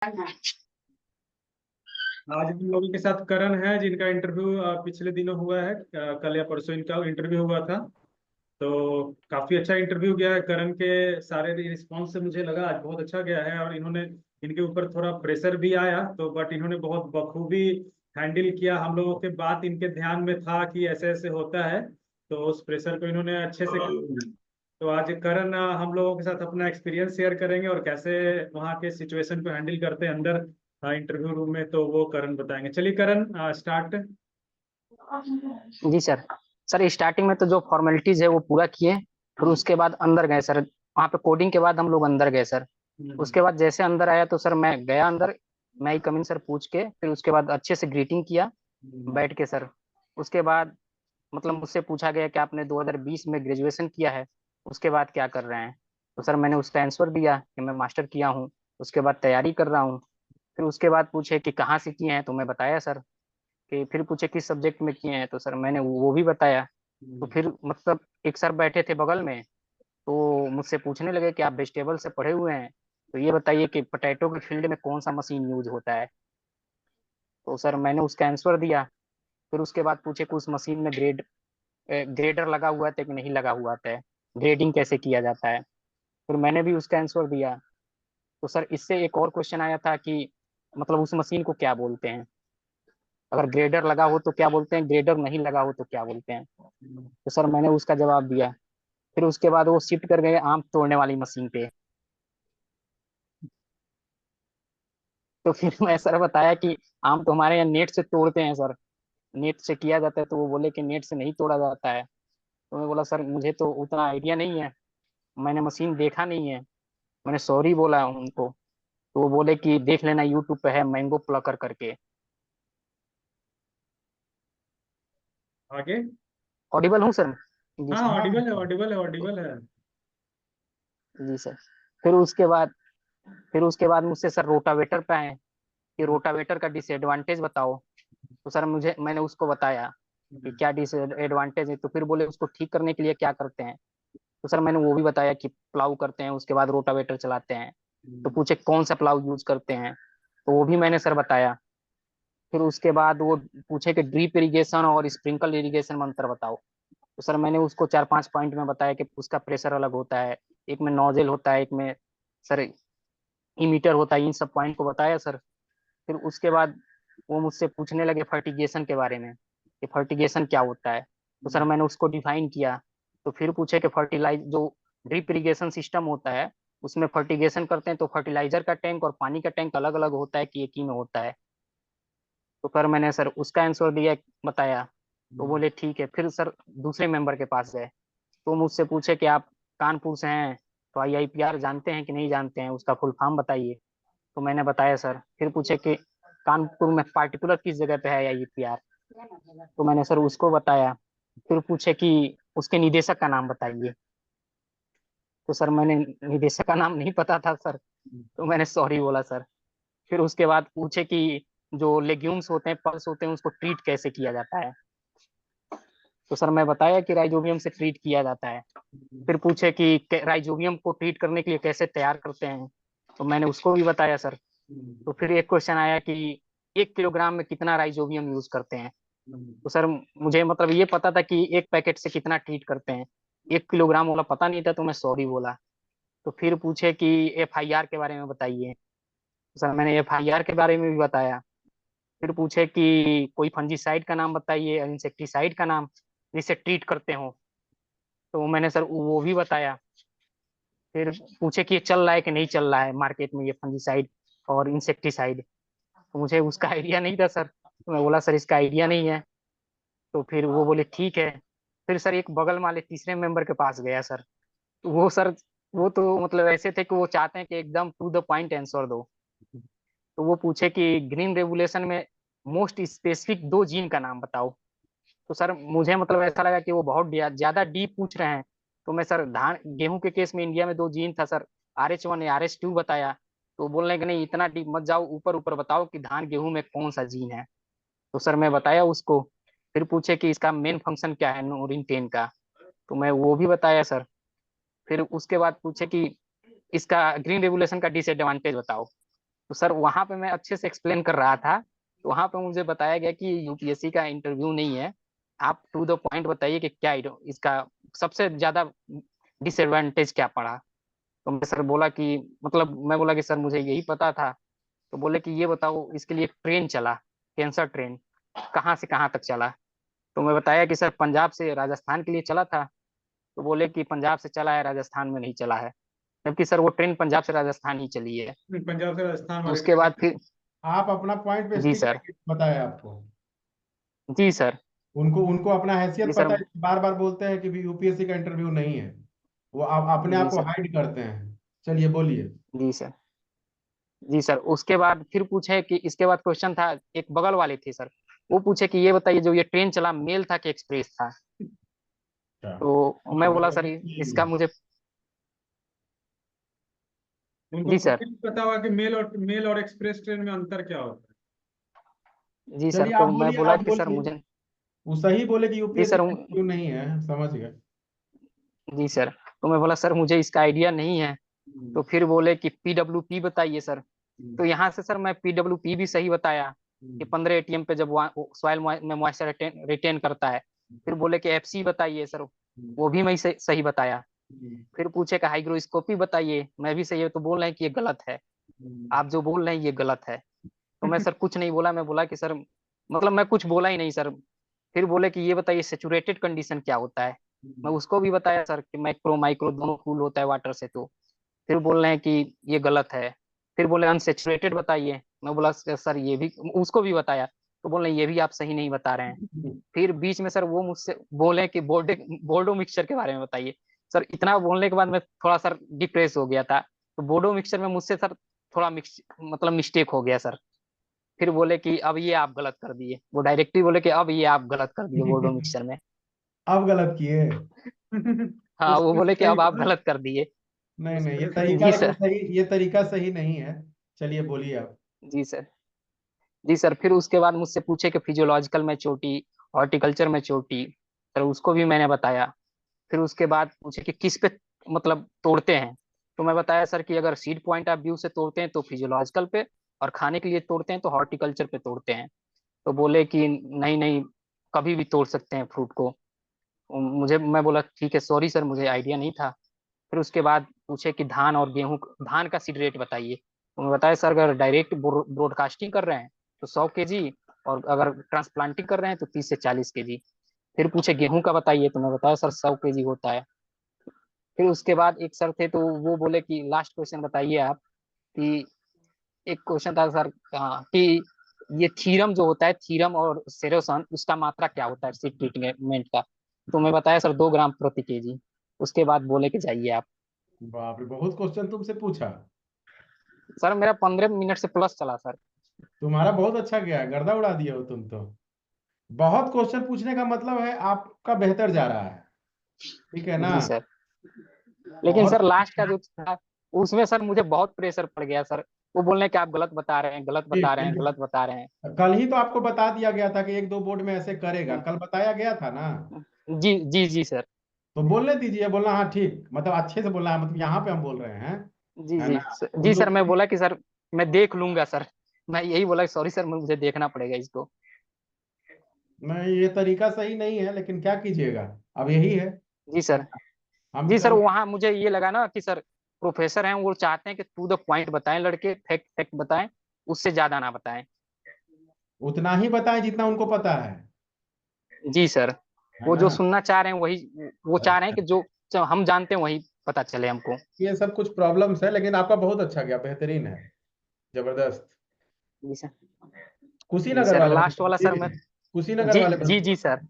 आज हम लोगों के साथ करण है जिनका इंटरव्यू पिछले दिनों हुआ है। कल या परसों इनका इंटरव्यू हुआ था। तो काफी अच्छा इंटरव्यू गया है। करण के सारे रिस्पॉन्स से मुझे लगा आज बहुत अच्छा गया है, और इन्होंने इनके ऊपर थोड़ा प्रेशर भी आया तो बट इन्होंने बहुत बखूबी हैंडल किया। हम लोगों के बात इनके ध्यान में था कि ऐसे ऐसे होता है, तो उस प्रेशर को इन्होंने अच्छे से। तो आज करण हम लोगों के साथ अपना एक्सपीरियंस शेयर करेंगे और कैसे वहाँ के सिचुएशन को हैंडल करते हैं अंदर इंटरव्यू रूम में, तो वो करण बताएंगे। चलिए करण, स्टार्ट। जी सर। सर स्टार्टिंग में तो जो फॉर्मेलिटीज है वो पूरा किए, फिर उसके बाद अंदर गए सर। वहाँ पे कोडिंग के बाद हम लोग अंदर गए सर। उसके बाद जैसे अंदर आया तो सर मैं गया अंदर, मैं ही कमिंग सर पूछ के, फिर उसके बाद अच्छे से ग्रीटिंग किया बैठ के सर। उसके बाद मतलब मुझसे पूछा गया कि आपने 2020 में ग्रेजुएशन किया है, उसके बाद क्या कर रहे हैं। तो सर मैंने उसका आंसर दिया कि मैं मास्टर किया हूँ, उसके बाद तैयारी कर रहा हूँ। फिर उसके बाद पूछे कि कहाँ से किए हैं, तो मैं बताया सर। कि फिर पूछे किस सब्जेक्ट में किए हैं, तो सर मैंने वो भी बताया। तो फिर मतलब एक सर बैठे थे बगल में, तो मुझसे पूछने लगे कि आप वेजिटेबल से पढ़े हुए हैं, तो ये बताइए कि पोटैटो के फील्ड में कौन सा मशीन यूज होता है। तो सर मैंने उसका आंसर दिया। फिर उसके बाद पूछे कि उस मशीन में ग्रेडर लगा हुआ था कि नहीं लगा हुआ था, ग्रेडिंग कैसे किया जाता है। फिर मैंने भी उसका आंसर दिया। तो सर इससे एक और क्वेश्चन आया था कि मतलब उस मशीन को क्या बोलते हैं, अगर ग्रेडर लगा हो तो क्या बोलते हैं, ग्रेडर नहीं लगा हो तो क्या बोलते हैं। तो सर मैंने उसका जवाब दिया। फिर उसके बाद वो शिफ्ट कर गए आम तोड़ने वाली मशीन पे। तो फिर मैं सर बताया कि आम तो हमारे यहाँ नेट से तोड़ते हैं सर, नेट से किया जाता है। तो वो बोले कि नेट से नहीं तोड़ा जाता है। तो मैं बोला सर मुझे तो उतना आइडिया नहीं है, मैंने मशीन देखा नहीं है। मैंने सॉरी बोला उनको। तो वो बोले कि देख लेना यूट्यूब पे है मैंगो प्लकर करके। आगे। ऑडिबल हूँ सर? जी हाँ, सर। ऑडिबल है, ऑडिबल है, ऑडिबल है। जी सर। फिर उसके बाद फिर उसके बाद मुझसे सर रोटावेटर पे आए कि रोटावेटर का डिसएडवांटेज बताओ। तो सर मैंने उसको बताया कि क्या डिसएडवांटेज है। तो फिर बोले उसको ठीक करने के लिए क्या करते हैं। तो सर मैंने वो भी बताया कि प्लाऊ करते हैं, उसके बाद रोटावेटर चलाते हैं। तो पूछे कौन सा प्लाऊ यूज करते हैं, तो वो भी मैंने सर बताया। फिर उसके बाद वो पूछे कि ड्रिप इरिगेशन और स्प्रिंकल इरिगेशन में अंतर बताओ। तो सर मैंने उसको 4-5 पॉइंट में बताया कि उसका प्रेशर अलग होता है, एक में नोजल होता है, एक में सर इमीटर होता है, इन सब पॉइंट को बताया सर। फिर उसके बाद वो मुझसे पूछने लगे फर्टिगेशन के बारे में कि फर्टिगेशन क्या होता है। तो सर मैंने उसको डिफाइन किया। तो फिर पूछे कि फर्टिलाइज जो ड्रिप इरिगेशन सिस्टम होता है उसमें फर्टिगेशन करते हैं तो फर्टिलाइजर का टैंक और पानी का टैंक अलग अलग होता है कि एक ही में होता है। तो फिर मैंने सर उसका आंसर दिया, बताया। तो बोले ठीक है। फिर सर दूसरे मेंबर के पास गए, तो मुझसे पूछे कि आप कानपुर से हैं, तो IIPR जानते हैं कि नहीं जानते हैं, उसका फुल फॉर्म बताइए। तो मैंने बताया सर। फिर पूछे कि कानपुर में पार्टिकुलर किस जगह पे है IIPR, तो मैंने सर उसको बताया। फिर पूछे कि उसके निदेशक का नाम बताइए। तो सर मैंने निदेशक का नाम नहीं पता था सर, तो मैंने सॉरी बोला सर। फिर उसके बाद पूछे कि जो लेग्यूम्स होते हैं, पल्स होते हैं, उसको ट्रीट कैसे किया जाता है। तो सर मैं बताया कि राइजोबियम से ट्रीट किया जाता है। फिर पूछे कि राइजोबियम को ट्रीट करने के लिए कैसे तैयार करते हैं, तो मैंने उसको भी बताया सर। तो फिर एक क्वेश्चन आया कि 1 किलोग्राम में कितना राइजोबियम यूज करते हैं। तो सर मुझे मतलब ये पता था कि एक पैकेट से कितना ट्रीट करते हैं, 1 किलोग्राम वाला पता नहीं था, तो मैं सॉरी बोला। तो फिर पूछे कि FIR के बारे में बताइए। तो सर मैंने FIR के बारे में भी बताया। फिर पूछे कि कोई फंजीसाइड का नाम बताइए, इंसेक्टिसाइड का नाम जिसे ट्रीट करते हो, तो मैंने सर वो भी बताया। फिर पूछे कि ये चल रहा है कि नहीं चल रहा है मार्केट में, ये फंजीसाइड और इंसेक्टिसाइड। तो मुझे उसका आइडिया नहीं था सर, तो मैं बोला सर इसका आइडिया नहीं है। तो फिर वो बोले ठीक है। फिर सर एक बगल वाले तीसरे मेंबर के पास गया सर। तो वो सर, वो तो मतलब ऐसे थे कि वो चाहते हैं कि एकदम टू द पॉइंट आंसर दो। तो वो पूछे कि ग्रीन रेवुलेशन में मोस्ट स्पेसिफिक 2 जीन का नाम बताओ। तो सर मुझे मतलब ऐसा लगा कि वो बहुत ज्यादा डीप पूछ रहे हैं। तो मैं सर धान गेहूं के केस में इंडिया में 2 जीन था सर, RH1 या RH2 बताया। तो बोल रहे कि नहीं इतना डीप मत जाओ, ऊपर ऊपर बताओ कि धान गेहूं में कौन सा जीन है। तो सर मैं बताया उसको। फिर पूछे कि इसका मेन फंक्शन क्या है नोरिन 10 का, तो मैं वो भी बताया सर। फिर उसके बाद पूछे कि इसका ग्रीन रेवुलेशन का डिसएडवांटेज बताओ। तो सर वहां पे मैं अच्छे से एक्सप्लेन कर रहा था, तो वहां पे मुझे बताया गया कि यूपीएससी का इंटरव्यू नहीं है, आप टू द पॉइंट बताइए कि क्या इसका सबसे ज्यादा डिसएडवांटेज क्या पड़ा। तो मैं सर बोला कि मतलब मैं बोला कि सर मुझे यही पता था। तो बोले कि ये बताओ इसके लिए एक ट्रेन चला, कैंसर ट्रेन, कहाँ से कहाँ तक चला। तो मैं बताया कि सर पंजाब से राजस्थान के लिए चला था। तो बोले कि पंजाब से चला है, राजस्थान में नहीं चला है, जबकि सर वो ट्रेन पंजाब से राजस्थान ही चली है। पंजाब से राजस्थान वाली उसके ट्रेन। बाद फिर आप अपना पॉइंट पे जी स्टिक सर। रहिए, बताया आपको। जी सर। उनको उनको अपना हैसियत जी सर। पता है, बार बार बोलते हैं कि भी यूपीएससी का इंटरव्यू नहीं है, वो अपने आप जी को सर। हाइड करते हैं। चलिए बोलिए। जी सर। जी सर, उसके बाद फिर पूछे कि इसके बाद क्वेश्चन था, एक बगल वाले थे सर, वो पूछे कि ये बताइए जो ये ट्रेन चला मेल था कि एक्सप्रेस था। अच्छा। तो मैं हाँ, बोला ये सर भी इसका मुझे। उनको जी खुद सर। ही नहीं पता हुआ कि मेल और एक्सप्रेस ट्रेन में अंतर क्या होता जी सर, चलिए तो आप मैं बोलिए, बोला आप कि सर बोलिए। मुझे। वो सही बोले कि जी यूपीएससी सर। का इंटरव्यू नहीं है, समझ गए। जी सर, तो मैं बोला सर मुझे इसका आइडिया नहीं है। है। तो फिर बोले कि पीडब्ल्यूपी बताइए सर। हम्म, तो यहाँ से सर मैं पीडब्ल्यूपी भी सही बताया कि हम्म, 15 एटीएम पे जब सॉइल में मॉइस्चर रिटेन करता है। फिर बोले कि एफसी बताइए सर, हम्म, वो भी मैं सही बताया। हम्म, फिर पूछे कि हाइग्रोस्कोपी बताइए, मैं भी सही है, तो बोल रहे हैं कि ये गलत है, हम्म, आप जो बोल रहे हैं ये गलत है। तो मैं सर कुछ नहीं बोला, मैं बोला कि सर मतलब मैं कुछ बोला ही नहीं सर। फिर बोले कि ये बताइए सेचुरेटेड कंडीशन क्या होता है। मैं उसको भी बताया सर कि मैक्रो माइक्रो दोनों कूल होता है वाटर से। तो फिर बोल रहे हैं कि ये गलत है। फिर बोले अनसेचुरेटेड बताइए, मैं बोला सर ये भी, उसको भी बताया। तो बोल रहे हैं ये भी आप सही नहीं बता रहे हैं। फिर बीच में सर वो मुझसे बोले कि बोर्डो मिक्सचर के बारे में बताइए। सर इतना बोलने के बाद मैं थोड़ा सर डिप्रेस हो गया था। तो बोर्डो मिक्सचर में मुझसे सर थोड़ा मिक्स मतलब मिस्टेक हो गया सर। फिर बोले कि अब ये आप गलत कर दिए, वो डायरेक्टली बोले कि अब ये आप गलत कर दिए बोर्डो मिक्सचर में। अब गलत किए। हाँ, वो उसमें बोले कि सही अब आप था। गलत कर दिए। नहीं नहीं, ये उसमें सही तरीका जी था। ये सर। सही, ये तरीका सही नहीं है। चलिए बोलिए आप। जी सर। जी सर, फिर उसके बाद मुझसे पूछे कि फिजियोलॉजिकल में चोटी, हॉर्टिकल्चर में चोटी, सर उसको भी मैंने बताया। फिर उसके बाद पूछे कि किस पे मतलब तोड़ते हैं। तो मैं बताया सर कि अगर सीड पॉइंट ऑफ व्यू से तोड़ते हैं तो फिजियोलॉजिकल पे, और खाने के लिए तोड़ते हैं तो हॉर्टिकल्चर पे तोड़ते हैं। तो बोले कि नहीं नहीं, कभी भी तोड़ सकते हैं फ्रूट को। मुझे मैं बोला ठीक है, सॉरी सर मुझे आइडिया नहीं था। फिर उसके बाद पूछे कि धान और गेहूं, धान का सीड रेट बताइए। तो मैं बताया सर अगर डायरेक्ट ब्रॉडकास्टिंग कर रहे हैं तो 100 kg, और अगर ट्रांसप्लांटिंग कर रहे हैं तो 30 से 40 kg। फिर पूछे गेहूं का बताइए, तो मैं बताया सर 100 kg होता है। फिर उसके बाद एक सर थे तो वो बोले कि लास्ट क्वेश्चन बताइए आप, कि एक क्वेश्चन था सर, हाँ, कि ये थीरम जो होता है, थीरम और सेरोसन, उसका मात्रा क्या होता है सीड ट्रीटमेंट का। तो मैं बताया सर 2 ग्राम प्रति केजी। उसके बाद बोले कि जाइए आप। बाप रे, बहुत क्वेश्चन तुमसे पूछा। सर मेरा 15 मिनट से प्लस चला सर। तुम्हारा बहुत अच्छा गया है, गर्दा उड़ा दिए हो तुम तो। बहुत क्वेश्चन पूछने का मतलब है आपका बेहतर जा रहा है। ठीक है ना। जी सर। लेकिन बहुत। सर लास्ट का जो था, उसमें सर मुझे बहुत प्रेशर पड़ गया सर। वो बोल रहे हैं कि आप गलत बता रहे हैं, गलत बता ठीक रहे हैं, है। गलत बता रहे कल ही तो आपको बता दिया गया था कि एक दो बोर्ड में ऐसे करेगा, हैं। कल बताया गया था ना। जी जी जी सर। तो बोलने दीजिए, बोलना हाँ ठीक, मतलब अच्छे से बोलना है, मतलब यहाँ पे हम बोल रहे हैं। जी है जी ना। जी उन सर, लोग मैं बोला कि सर मैं देख लूंगा सर। मैं यही बोला कि सॉरी सर मुझे देखना पड़ेगा इसको। नहीं, ये तरीका सही नहीं है, लेकिन क्या कीजिएगा। अब यही है। जी सर। जी सर, हम वहाँ मुझे ये लगा ना कि सर प्रोफेसर हैं, वो चाहते हैं कि टू द पॉइंट बताएं, लड़के फैक्ट फैक्ट बताएं, उससे ज्यादा ना बताएं। उतना ही बताएं जितना उनको पता है। जी सर। है वो ना। जो सुनना चाह रहे हैं वही, वो चाह रहे हैं कि जो हम जानते हैं वही पता चले हमको। ये सब कुछ प्रॉब्लम्स है, लेकिन आपका बहुत अच्छा गया, बेहतरीन है। जबरदस्त। जी सर। जी कुशीनगर सर, वाले लास्ट वाला बंदे सर मैं। थे। कुशीनगर जी वाले जी बंदे जी थे। सर।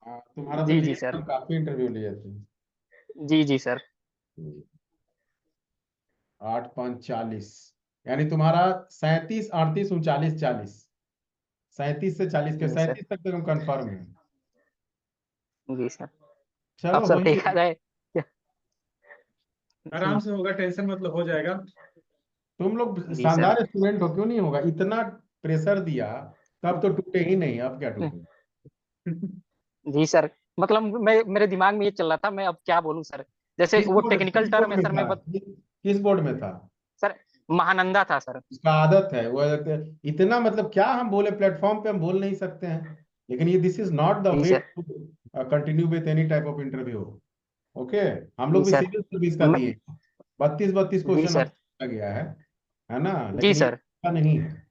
हाँ, तुम्हारा तो जी जी लिए सर। थे, काफी इंटरव्यू लिए थे। जी जी सर। 8 5 40, यानी तुम्हारा 37 38 39 40। 37 से 40 के जी सर। 37 तक तो हम कंफर्म है। जी सर। अब चलो सर वही देखा है। जाए। आराम जी से होगा, टेंशन मतलब, हो जाएगा। तुम लोग जी सर। शानदार स्टूडेंट हो, क्यों नहीं होगा। इतना प्रेशर दिया, तब तो टूटे ही नहीं, अब क्या टूटे। जी सर, मतलब मैं मेरे दिमाग में ये चल रहा था, मैं अब क्या बोलूं सर। जैसे किस वो बोर्ड टेक्निकल किस बोर्ड टर्म है में सर, था, किस बोर्ड में था। सर महानंदा था सर। उसका आदत है वो इतना, मतलब क्या हम बोले, प्लेटफॉर्म पे हम बोल नहीं सकते हैं, लेकिन ये दिस इज नॉट द जी way sir. To continue with any type of interview. Okay, हम जी लोग भी सर। सिविल सर्विस का मैं- दिए, 32 जी क्वेश्चन सर। हमको गया है ना, जी लेकिन ये सर। ऐसा नहीं है।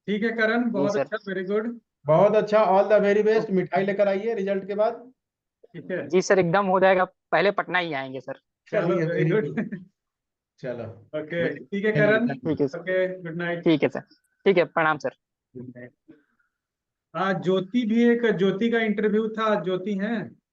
ठीक है करण, जी बहुत सर। अच्छा, वेरी गुड। बहुत अच्छा, ऑल द वेरी तो बेस्ट। मिठाई लेकर आइए रिजल्ट के बाद। ठीक है, जी सर, एकदम हो जाएगा, पहले पटना ही आएंगे सर। चलो चलिए, वेरी वेरी गुड। गुड। चलो, ओके ठीक है चलिए, करण। थैंक ठीक है सर। Okay, good night. ठीक है सर। ठीक है, प्रणाम सर। हाँ, ज्योति भी, एक ज्योति का इंटरव्यू था, ज्योति है।